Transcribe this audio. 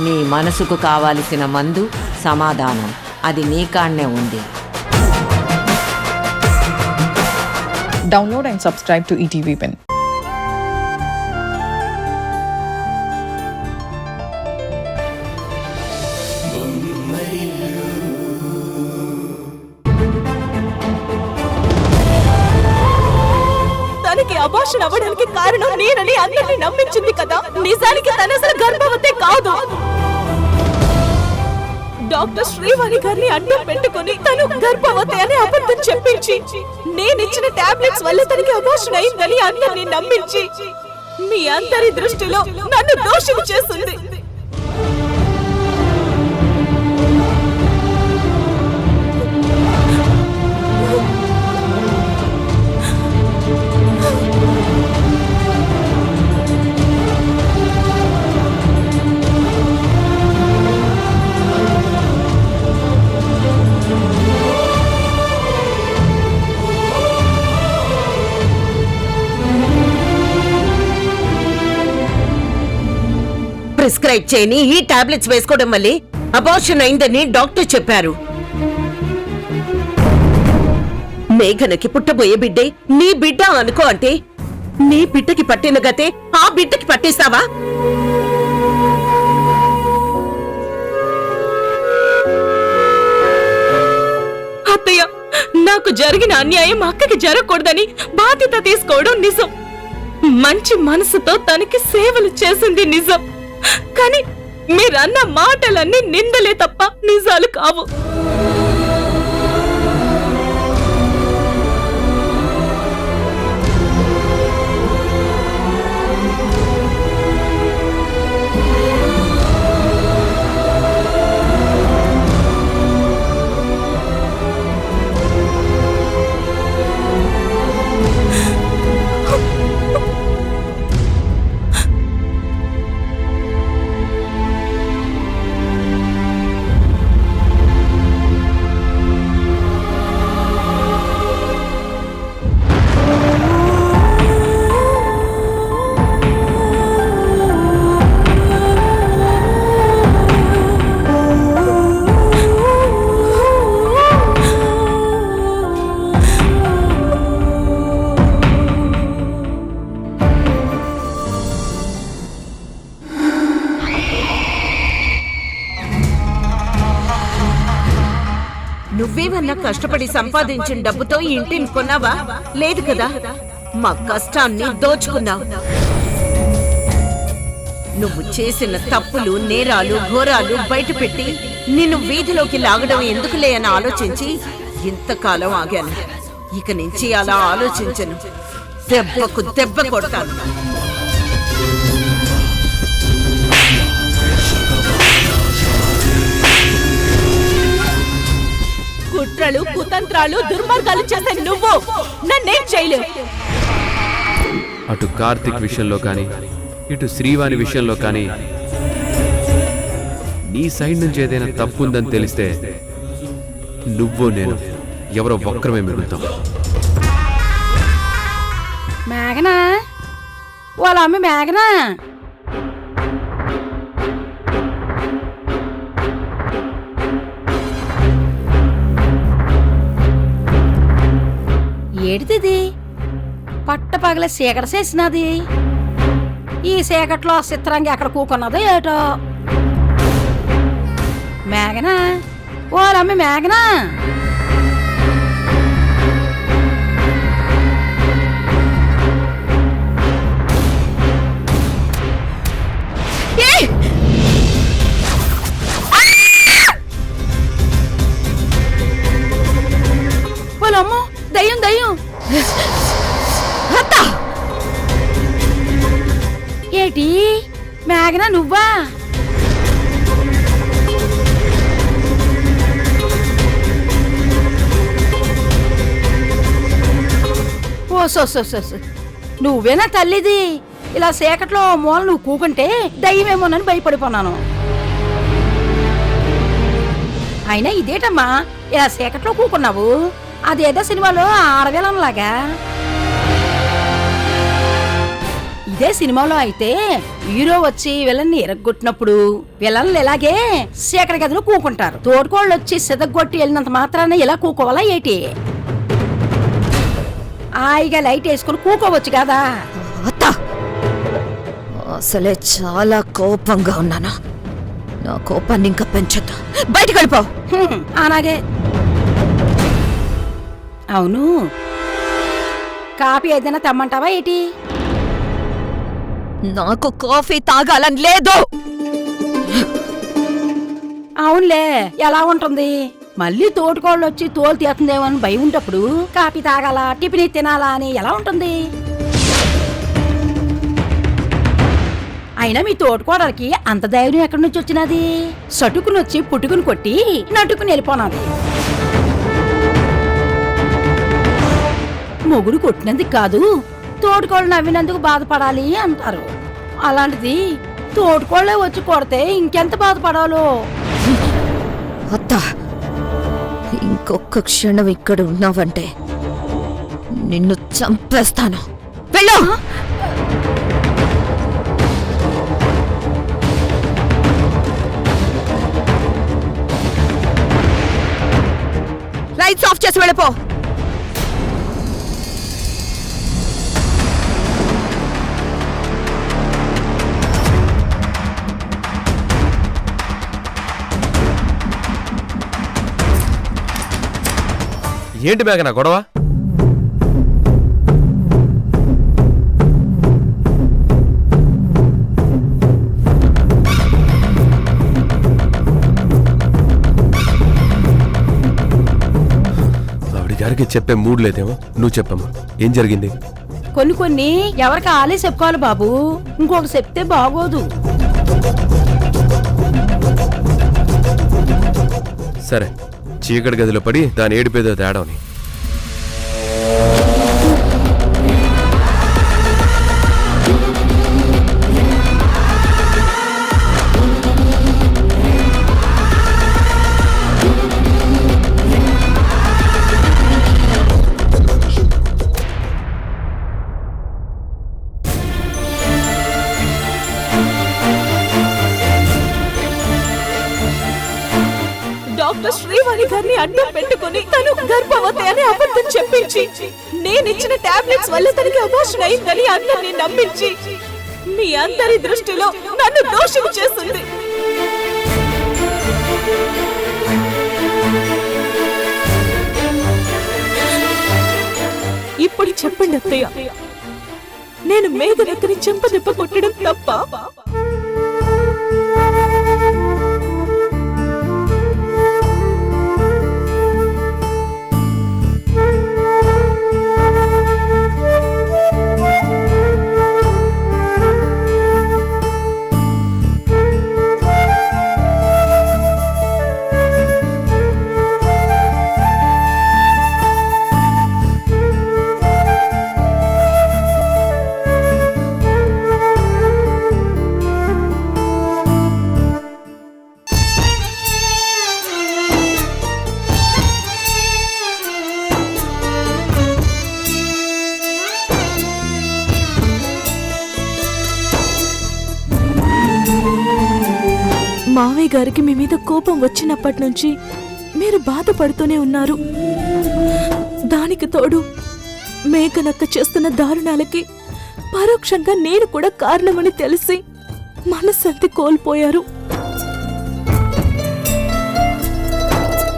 నీ మనసుకు కావాల్సిన మందు సమాధానం అది నీ కాడనే ఉంది. Download and subscribe to ETV Pen. తనకి అబార్షన్ అవ్వడానికి కారణం నేనని అందరినీ నమ్మించింది కదా. నిజానికి తన అసలు గర్భవతే కాదు. డాక్టర్ శ్రీవాణి గారిని అడ్డం పెట్టుకుని తను గర్భవతి అని అబద్ధం చెప్పించి నేనిచ్చిన టాబ్లెట్స్ వల్ల తనకి అబార్షన్ అయిందని అందరినీ నమ్మించి మీ అందరి దృష్టిలో నన్ను దోషిని చేస్తుంది. ప్రిస్క్రైబ్ చేయని ఈ టాబ్లెట్స్ వేసుకోవడం వల్లే అబార్షన్ అయిందని డాక్టర్ చెప్పారు. మేఘనకి పుట్టబోయే బిడ్డే నీ బిడ్డ అనుకో అంటే నీ బిడ్డకి పట్టిన గతే ఆ బిడ్డకి పట్టిస్తావా? అత్తయ్య, నాకు జరిగిన అన్యాయం అక్కకి జరగకూడదని బాధ్యత తీసుకోవడం నిజం. మంచి మనసుతో తనకి సేవలు చేసింది నిజం. కానీ మీరన్న మాటలన్నీ నిందలే తప్ప నిజాలు కావు. నువ్వేమన్నా కష్టపడి సంపాదించిన డబ్బుతో ఈ ఇంటిని కొన్నావా? లేదు కదా. మా కష్టాన్ని దోచుకున్నావు. నువ్వు చేసిన తప్పులు, నేరాలు, ఘోరాలు బయటపెట్టి నిన్ను వీధిలోకి లాగడం ఎందుకులే అని ఆలోచించి ఇంతకాలం ఆగాను. ఇక నుంచి అలా ఆలోచించను. దెబ్బకు దెబ్బ కొడతాను. కుట్రలు, కుతంత్రాలు, దుర్మార్గాలు చేసే నువ్వు నన్నేం చేయలేవు. అటు కార్తిక్ విషయంలో కానీ ఇటు శ్రీవాణి విషయంలో కానీ నీ సైడ్ నుంచి ఏదైనా తప్పు ఉందని తెలిస్తే నువ్వు నేను ఎవరో ఒక్కరమే మిగులుతాం. మేఘనా, వాళ్ళ అమ్మ మేఘనా, ఏడిది పట్ట పగల చీకట చేసినది. ఈ చీకట్లో చిత్రంగా ఎక్కడ కూకున్నదో ఏటో. మేఘనా, వాళ్ళమ్మ మేఘనా, వాళ్ళమ్మ దయ్యం దయ్యం. ఏటి మేఘనా నువ్వా? ఓ నువ్వేనా తల్లిది? ఇలా చీకట్లో మూల నువ్వు కూకుంటే దయ్యమేమోనని భయపడిపోన్నాను. అయినా ఇదేటమ్మా ఇలా చీకట్లో కూకున్నావు? అదేదో సినిమాలో ఆడవేలంలాగా. ఇదే సినిమాలో అయితే హీరో వచ్చి విలన్ని ఎరగొట్టినప్పుడు విలన్లు ఇలాగే శేఖర గదిలో కూకుంటారు. తోడుకోళ్ళు వచ్చి సిదగొట్టి వెళ్ళినంత మాత్రాన ఇలా కూకోవాలా ఏటి? హాయిగా లైట్ వేసుకుని కూకోవచ్చు కదా. అసలే చాలా కోపంగా ఉన్నాను. నా కోపాన్ని ఇంకా పెంచొద్దు. బయటికి వెళ్ళిపో. అలాగే. అవును, కాఫీ ఏదైనా తెమ్మంటావా ఏటి? నాకు కాఫీ తాగాలని లేదు. అవునులే, ఎలా ఉంటుంది? మళ్ళీ తోటికోళ్ళు వచ్చి తోలు తీస్తుందేమో అని భయం ఉంటప్పుడు కాఫీ తాగాల, టిఫిన్ తినాలా అని ఎలా ఉంటుంది? అయినా మీ తోటికోడలకి అంత ధైర్యం ఎక్కడి నుంచి వచ్చినది? సటుకుని వచ్చి పుట్టుకుని కొట్టి నటుకుని వెళ్ళిపోనాది. మొగుడు కొట్టినందుకు కాదు, తోటికోళ్ళు నవ్వినందుకు బాధపడాలి అంటారు. అలాంటిది తోటికోళ్ళే వచ్చి కొడితే ఇంకెంత బాధపడాలో. అత్త, ఇంకొక క్షణం ఇక్కడ ఉన్నావంటే నిన్ను చంపేస్తాను. వెళ్ళు. లైట్స్ ఆఫ్ చేసి వెళ్ళిపో. ఏంటి మేఘనా గొడవ? ఆవిడ గారికి చెప్పే మూడ్ లేదేమో. నువ్వు చెప్పమ్మా, ఏం జరిగింది? కొన్ని ఎవరికి ఆలే చెప్పుకోవాలి బాబు, ఇంకొకటి చెప్తే బాగోదు. సరే, చీకటి గదిలో పడి దాని ఏడిపేదో తేడాని. డాక్టర్ శ్రీవాణి గారిని అడ్డం పెట్టుకుని తను గర్భవతి అని అబద్ధం చెప్పించి నేనిచ్చిన టాబ్లెట్స్ వల్ల తనకి అబార్షన్ అయిందని అందరినీ నమ్మించి మీ అందరి దృష్టిలో నన్ను దోషిని చేస్తుంది. ఇప్పుడు చెప్పండి అత్తయ్య, నేను మేఘనక్కని చెంపదెబ్బ కొట్టడం తప్ప? మావయ్య గారికి మీ మీద కోపం వచ్చినప్పటి నుంచి మీరు బాధపడుతూనే ఉన్నారు. దానికి తోడు మేఘనక్క చేస్తున్న దారుణాలకి పరోక్షంగా నేను కూడా కారణమని తెలిసి మనశ్శాంతి కోల్పోయారు.